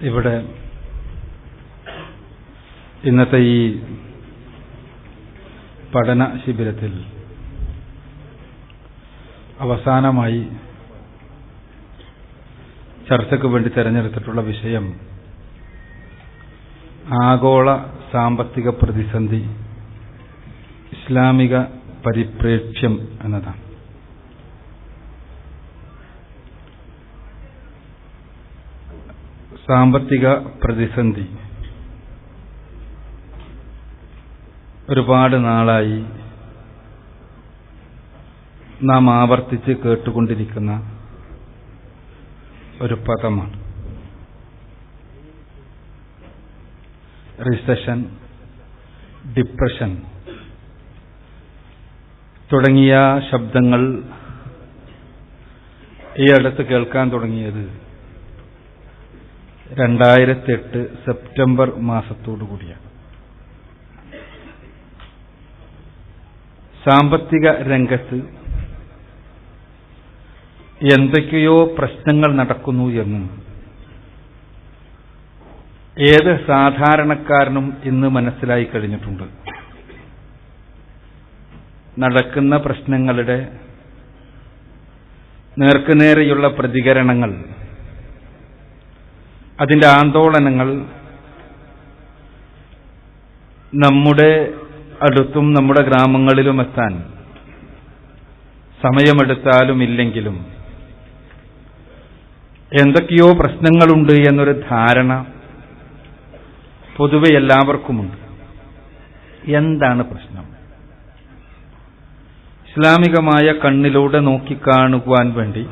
ഇവിടെ ഇന്നത്തെ ഈ പഠന ശിബിരത്തിൽ അവസാനമായി ചർച്ചയ്ക്ക് വേണ്ടി തെരഞ്ഞെടുത്തിട്ടുള്ള വിഷയം ആഗോള സാമ്പത്തിക പ്രതിസന്ധി ഇസ്ലാമിക പരിപ്രേക്ഷ്യം എന്നതാണ്. സാമ്പത്തിക പ്രതിസന്ധി ഒരുപാട് നാളായി നാം ആവർത്തിച്ച് കേട്ടുകൊണ്ടിരിക്കുന്ന ഒരു പദമാണ്. റിസഷൻ, ഡിപ്രഷൻ തുടങ്ങിയ ശബ്ദങ്ങൾ ഈ അടുത്ത് കേൾക്കാൻ തുടങ്ങിയത് 2008 സെപ്റ്റംബർ മാസത്തോടുകൂടിയാണ്. സാമ്പത്തിക രംഗത്ത് എന്തൊക്കെയോ പ്രശ്നങ്ങൾ നടക്കുന്നു എന്നും ഏത് സാധാരണക്കാരനും ഇന്ന് മനസ്സിലായി കഴിഞ്ഞിട്ടുണ്ട്. നടക്കുന്ന പ്രശ്നങ്ങളുടെ നേർക്കുനേരെയുള്ള പ്രതികരണങ്ങൾ, അതിന്റെ ആന്തോളനങ്ങൾ നമ്മുടെ അടുത്തും നമ്മുടെ ഗ്രാമങ്ങളിലും എത്താൻ സമയമെടുത്താലും ഇല്ലെങ്കിലും എന്തൊക്കെയോ പ്രശ്നങ്ങളുണ്ട് എന്നൊരു ധാരണ പൊതുവെ എല്ലാവർക്കുമുണ്ട്. എന്താണ് പ്രശ്നം? ഇസ്ലാമികമായ കണ്ണിലൂടെ നോക്കിക്കാണുവാൻ വേണ്ടി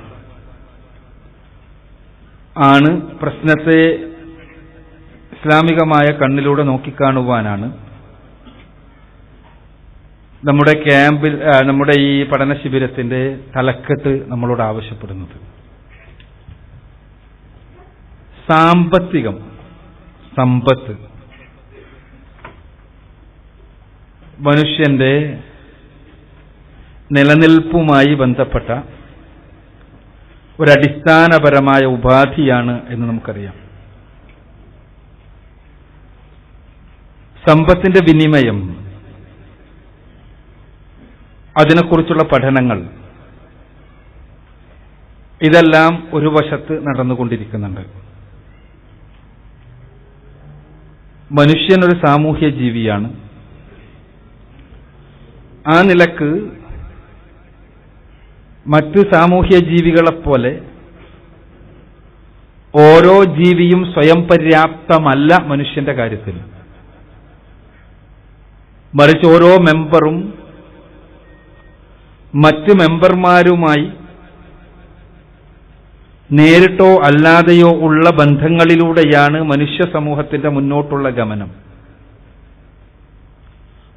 ആണ് പ്രശ്നത്തെ ഇസ്ലാമികമായ കണ്ണിലൂടെ നോക്കിക്കാണുവാനാണ് നമ്മുടെ ക്യാമ്പിൽ, നമ്മുടെ ഈ പഠന ശിബിരത്തിന്റെ തലക്കെട്ട് നമ്മളോട് ആവശ്യപ്പെടുന്നത്. സാമ്പത്തികം, സമ്പത്ത് മനുഷ്യന്റെ നിലനിൽപ്പുമായി ബന്ധപ്പെട്ട ഒരടിസ്ഥാനപരമായ ഉപാധിയാണ് എന്ന് നമുക്കറിയാം. സമ്പത്തിന്റെ വിനിമയം, അതിനെക്കുറിച്ചുള്ള പഠനങ്ങൾ, ഇതെല്ലാം ഒരു വശത്ത് നടന്നുകൊണ്ടിരിക്കുന്നുണ്ട്. മനുഷ്യൻ ഒരു സാമൂഹ്യ ജീവിയാണ്. ആ നിലക്ക് മറ്റ് സാമൂഹ്യ ജീവികളെപ്പോലെ ഓരോ ജീവിയും സ്വയം പര്യാപ്തമല്ല മനുഷ്യന്റെ കാര്യത്തിൽ. മറിച്ച് ഓരോ മെമ്പറും മറ്റ് മെമ്പർമാരുമായി നേരിട്ടോ അല്ലാതെയോ ഉള്ള ബന്ധങ്ങളിലൂടെയാണ് മനുഷ്യ സമൂഹത്തിന്റെ മുന്നോട്ടുള്ള ഗമനം.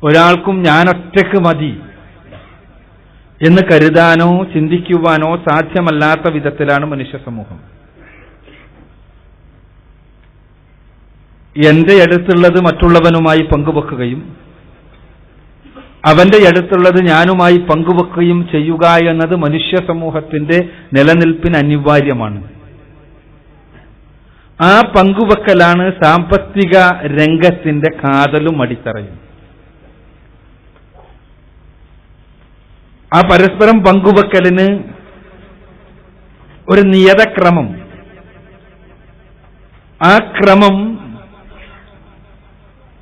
ഒരാൾക്കും ഞാൻ ഒറ്റയ്ക്ക് മതി എന്ന് കരുതാനോ ചിന്തിക്കുവാനോ സാധ്യമല്ലാത്ത വിധത്തിലാണ് മനുഷ്യ സമൂഹം. എന്റെ അടുത്തുള്ളത് മറ്റുള്ളവനുമായി പങ്കുവെക്കുകയും അവന്റെ അടുത്തുള്ളത് ഞാനുമായി പങ്കുവെക്കുകയും ചെയ്യുക എന്നത് മനുഷ്യ സമൂഹത്തിന്റെ നിലനിൽപ്പിന് അനിവാര്യമാണ്. ആ പങ്കുവെക്കലാണ് സാമ്പത്തിക രംഗത്തിന്റെ കാതലും അടിത്തറയും. ആ പരസ്പരം പങ്കുവെക്കലിന് ഒരു നിയതക്രമം, ആ ക്രമം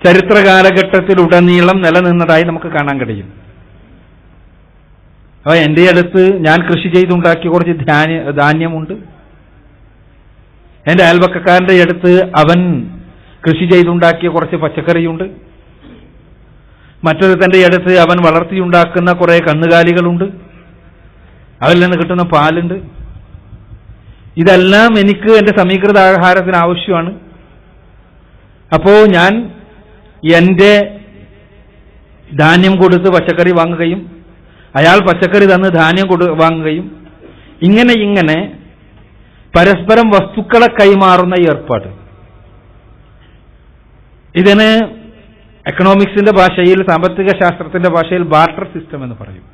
ചരിത്ര കാലഘട്ടത്തിലുടനീളം നിലനിന്നതായി നമുക്ക് കാണാൻ കഴിയും. അപ്പോൾ എൻ്റെ അടുത്ത് ഞാൻ കൃഷി ചെയ്തുണ്ടാക്കിയ കുറച്ച് ധാന്യമുണ്ട്, എൻ്റെ അയൽവക്കക്കാരന്റെ അടുത്ത് അവൻ കൃഷി ചെയ്തുണ്ടാക്കിയ കുറച്ച് പച്ചക്കറിയുണ്ട്, മറ്റൊരുത്തന്റെ അടുത്ത് അവൻ വളർത്തിയുണ്ടാക്കുന്ന കുറെ കന്നുകാലികളുണ്ട്, അതിൽ നിന്ന് കിട്ടുന്ന പാലുണ്ട്. ഇതെല്ലാം എനിക്ക് എന്റെ സമീകൃത ആഹാരത്തിന് ആവശ്യമാണ്. അപ്പോ ഞാൻ എന്റെ ധാന്യം കൊടുത്ത് പച്ചക്കറി വാങ്ങുകയും അയാൾ പച്ചക്കറി തന്ന് ധാന്യം വാങ്ങുകയും ഇങ്ങനെ പരസ്പരം വസ്തുക്കളെ കൈമാറുന്ന ഏർപ്പാട്. ഇതിന് എക്കണോമിക്സിന്റെ ഭാഷയിൽ, സാമ്പത്തിക ശാസ്ത്രത്തിന്റെ ഭാഷയിൽ ബാർട്ടർ സിസ്റ്റം എന്ന് പറയും.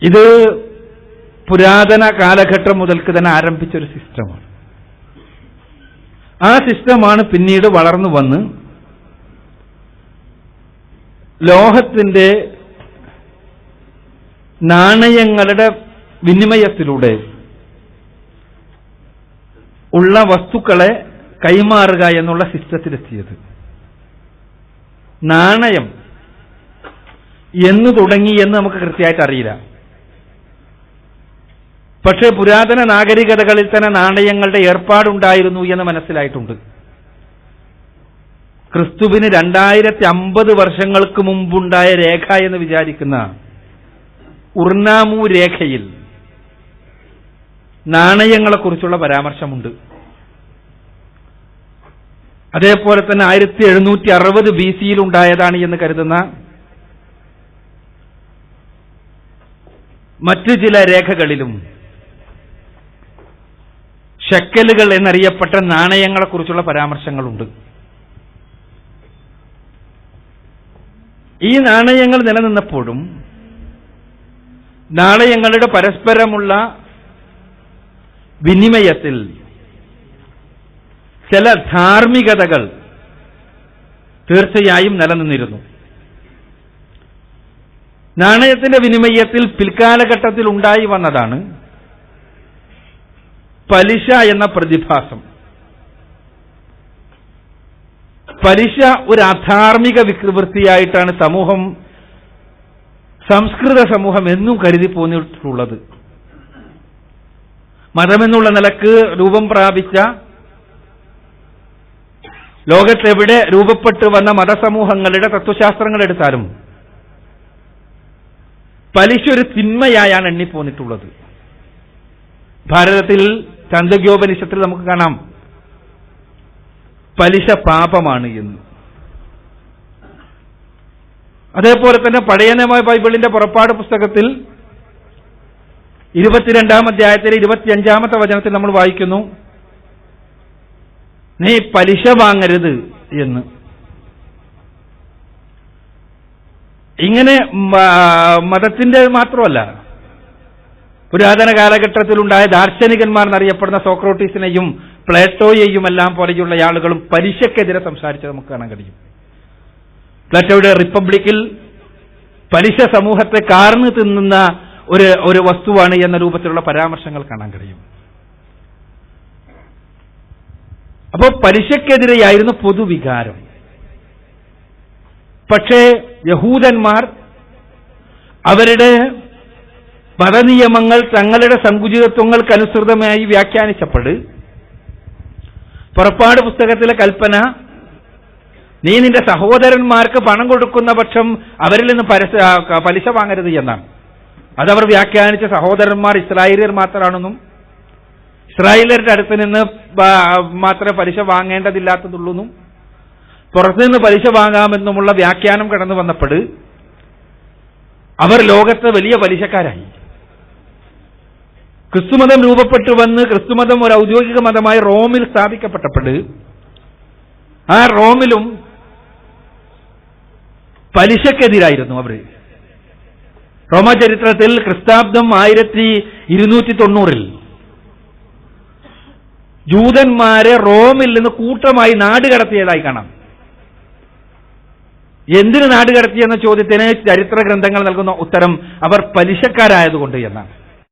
ഇത് പുരാതന കാലഘട്ടം മുതൽക്ക് തന്നെ ആരംഭിച്ചൊരു സിസ്റ്റമാണ്. ആ സിസ്റ്റമാണ് പിന്നീട് വളർന്നു വന്ന് ലോഹത്തിന്റെ നാണയങ്ങളുടെ വിനിമയത്തിലൂടെ ഉള്ള വസ്തുക്കളെ കൈമാറുക എന്നുള്ള സിസ്റ്റത്തിലെത്തിയത്. നാണയം എന്ന് തുടങ്ങി എന്ന് നമുക്ക് കൃത്യമായിട്ട് അറിയില്ല. പക്ഷേ പുരാതന നാഗരികതകളിൽ തന്നെ നാണയങ്ങളുടെ ഏർപ്പാടുണ്ടായിരുന്നു എന്ന് മനസ്സിലായിട്ടുണ്ട്. ക്രിസ്തുവിന് 2050 വർഷങ്ങൾക്ക് മുമ്പുണ്ടായ രേഖ എന്ന് വിചാരിക്കുന്ന ഉർനാമു രേഖയിൽ നാണയങ്ങളെക്കുറിച്ചുള്ള പരാമർശമുണ്ട്. അതേപോലെ തന്നെ 1760 BC-യിൽ ഉണ്ടായതാണ് എന്ന് കരുതുന്ന മറ്റു ചില രേഖകളിലും ഷെക്കലുകൾ എന്നറിയപ്പെട്ട നാണയങ്ങളെക്കുറിച്ചുള്ള പരാമർശങ്ങളുണ്ട്. ഈ നാണയങ്ങൾ നിലനിന്നപ്പോഴും നാണയങ്ങളുടെ പരസ്പരമുള്ള വിനിമയത്തിൽ ചില ധാർമ്മികതകൾ തീർച്ചയായും നിലനിന്നിരുന്നു. നാണയത്തിന്റെ വിനിമയത്തിൽ പിൽക്കാലഘട്ടത്തിൽ ഉണ്ടായി വന്നതാണ് പലിശ എന്ന പ്രതിഭാസം. പലിശ ഒരു അധാർമിക വികൃതിയായിട്ടാണ് സംസ്കൃത സമൂഹം എന്നും കരുതി പോന്നിട്ടുള്ളത്. മതമെന്നുള്ള നിലക്ക് രൂപം പ്രാപിച്ച ലോകത്തെവിടെ രൂപപ്പെട്ടു വന്ന മതസമൂഹങ്ങളുടെ തത്വശാസ്ത്രങ്ങൾ എടുത്താലും പലിശ ഒരു തിന്മയായാണ് എണ്ണിപ്പോന്നിട്ടുള്ളത്. ഭാരതത്തിൽ ചാന്തോക്യോപനിഷത്തിൽ നമുക്ക് കാണാം പലിശ പാപമാണ് എന്ന്. അതേപോലെ തന്നെ പഴയ നിയമ ബൈബിളിന്റെ പുറപ്പാട് പുസ്തകത്തിൽ 22-ാം അധ്യായത്തിലെ 25-ാമത്തെ വചനത്തിൽ നമ്മൾ വായിക്കുന്നു, നീ പലിശ വാങ്ങരുത് എന്ന്. ഇങ്ങനെ മതത്തിന്റെ മാത്രമല്ല, പുരാതന കാലഘട്ടത്തിലുണ്ടായ ദാർശനികന്മാർ എന്നറിയപ്പെടുന്ന സോക്രട്ടീസിനെയും പ്ലേറ്റോയെയും എല്ലാം പോലെയുള്ള ആളുകളും പലിശക്കെതിരെ സംസാരിച്ചത് നമുക്ക് കാണാൻ കഴിയും. പ്ലേറ്റോയുടെ റിപ്പബ്ലിക്കിൽ പലിശ സമൂഹത്തെ കാർന്നു തിന്നുന്ന ഒരു വസ്തുവാണ് എന്ന രൂപത്തിലുള്ള പരാമർശങ്ങൾ കാണാൻ കഴിയും. അപ്പോൾ പലിശക്കെതിരെയായിരുന്നു പൊതുവികാരം. പക്ഷേ യഹൂദന്മാർ അവരുടെ മതനിയമങ്ങൾ തങ്ങളുടെ സങ്കുചിതത്വങ്ങൾക്കനുസൃതമായി വ്യാഖ്യാനിച്ചപ്പോൾ പുറപ്പാട് പുസ്തകത്തിലെ കൽപ്പന, നീ നിന്റെ സഹോദരന്മാർക്ക് പണം കൊടുക്കുന്ന പക്ഷം അവരിൽ നിന്ന് പലിശ വാങ്ങരുത് എന്നാണ്. അതവർ വ്യാഖ്യാനിച്ച സഹോദരന്മാർ ഇസ്രായേലിയർ മാത്രമാണെന്നും ഇസ്രായേലിയരുടെ അടുത്ത് നിന്ന് മാത്രമേ പലിശ വാങ്ങേണ്ടതില്ലാത്തതുള്ളൂന്നും പുറത്തുനിന്ന് പലിശ വാങ്ങാമെന്നുമുള്ള വ്യാഖ്യാനം കടന്നു വന്നപ്പോൾ അവർ ലോകത്ത് വലിയ പലിശക്കാരായി. ക്രിസ്തുമതം രൂപപ്പെട്ടു വന്ന് ക്രിസ്തുമതം ഒരു ഔദ്യോഗിക മതമായി റോമിൽ സ്ഥാപിക്കപ്പെട്ടപ്പോൾ ആ റോമിലും പലിശക്കെതിരായിരുന്നു അവർ. റോമചരിത്രത്തിൽ ക്രിസ്താബ്ദം 1290-ൽ ജൂതന്മാരെ റോമിൽ നിന്ന് കൂട്ടമായി നാടുകടത്തിയതായി കാണാം. എന്തിന് നാടുകടത്തിയെന്ന ചോദ്യത്തിന് ചരിത്ര ഗ്രന്ഥങ്ങൾ നൽകുന്ന ഉത്തരം അവർ പലിശക്കാരായതുകൊണ്ട് എന്നാണ്.